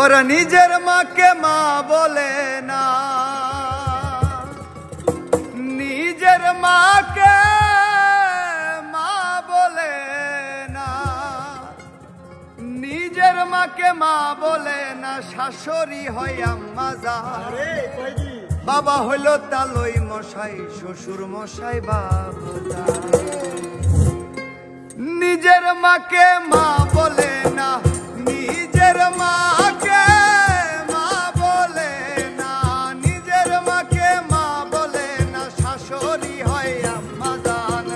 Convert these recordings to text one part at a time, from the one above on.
ওরা নিজের মাকে মা বলে না, নিজের মাকে মা বলে না, নিজের মাকে মা বলে না, শাশুড়ি হয় আম্মা জান। বাবা হইলো তালই মশাই, শ্বশুর মশাই বাবা। নিজের মাকে মা বলে না, নিজের মাকে মা বলে না, নিজের মাকে মা বলে না, শাশুড়ি হয় আম্মা জান।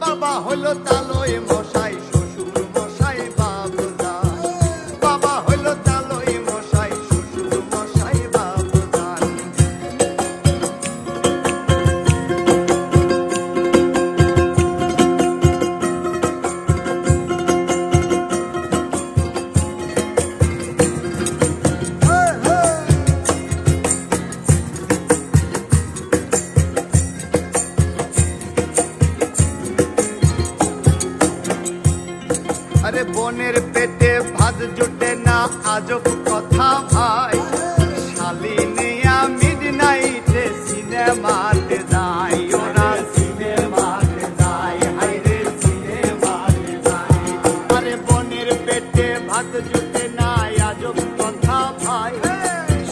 বাবা হইলো তালই মশাই, শ্বশুর মশাই বাবা জান। বাবা হইলো তালই মশাই, শ্বশুর মশাই বাবা জান। আরে বোনের পেটে ভাত জুটে না, আজব কথা ভাই। শালি নিয়া মিডনাইটে সিনেমাতে যায়, ওরা সিনেমাতে যায়, হাইরে সিনেমাতে যায়। আরে বোনের পেটে ভাত জুটে না, আজব কথা ভাই।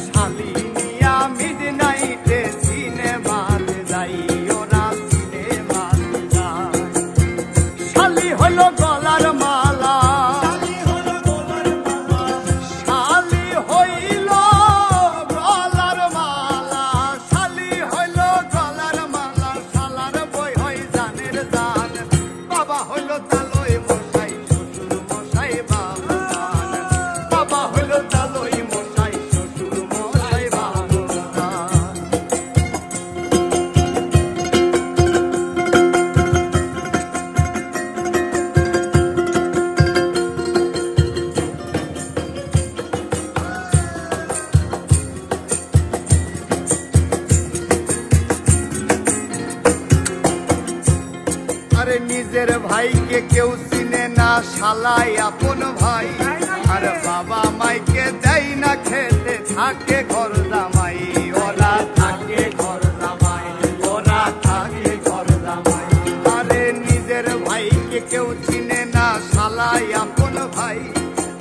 শালি নিয়া মিডনাইটে সিনেমাতে যায়, ওরা সিনেমাতে যায়। শালি হলো গলার মালা, শালি হইল গলার মালা, শালি হইল গলার মালা, শালার বই হই জানের জান। বাবা হইল তালই মশাই, শ্বশুর মশাই বাবা জান। বাবা হইল তালই মশাই, শ্বশুর মশাই বাবা জান। আরে নিজের ভাইকে কেউ চিনে না, শালাই আপন ভাই। আর বাবা মাইকে দেয় না খেতে, থাকে ঘর জামাই, ওরা থাকে ঘর জামাই, ওরা থাকে ঘর জামাই। আরে নিজের ভাইকে কেউ চিনে না, শালাই আপন ভাই।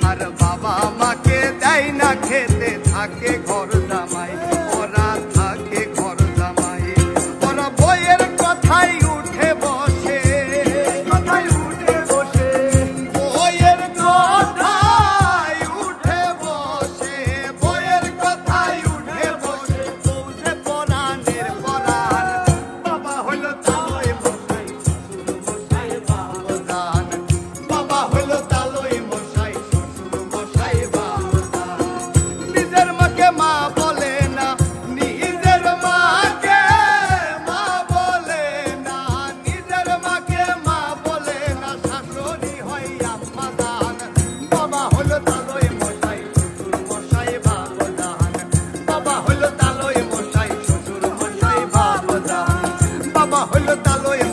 আর বাবা মাকে দেয় না খেতে, থাকে ঘর জামাই, ওরা থাকে ঘর জামাই। ওরা বইয়ের কথাই উঠে বসে, কথাই উঠে বসে, বইয়ের কথাই উঠে বসে, বইয়ের কথাই উঠে বসে, বউতে পরাণের পরাণ। বাবা হইলো তালই মশাই, শ্বশুর মশাই বাবা জান। বাবা হইলো তালই মশাই, শ্বশুর মশাই বাবা জান। নিজের মাকে মা বলে না, নিজের মাকে মা বলে না, নিজের মাকে মা বলে না, শাশুড়ি হয় আম্মা জান। বাবা হলো তালই মশাই, শ্বশুর মশাই বাবা জান। বাবা হলো তালই মশাই, শ্বশুর মশাই বাবা জান। বাবা হলো তালই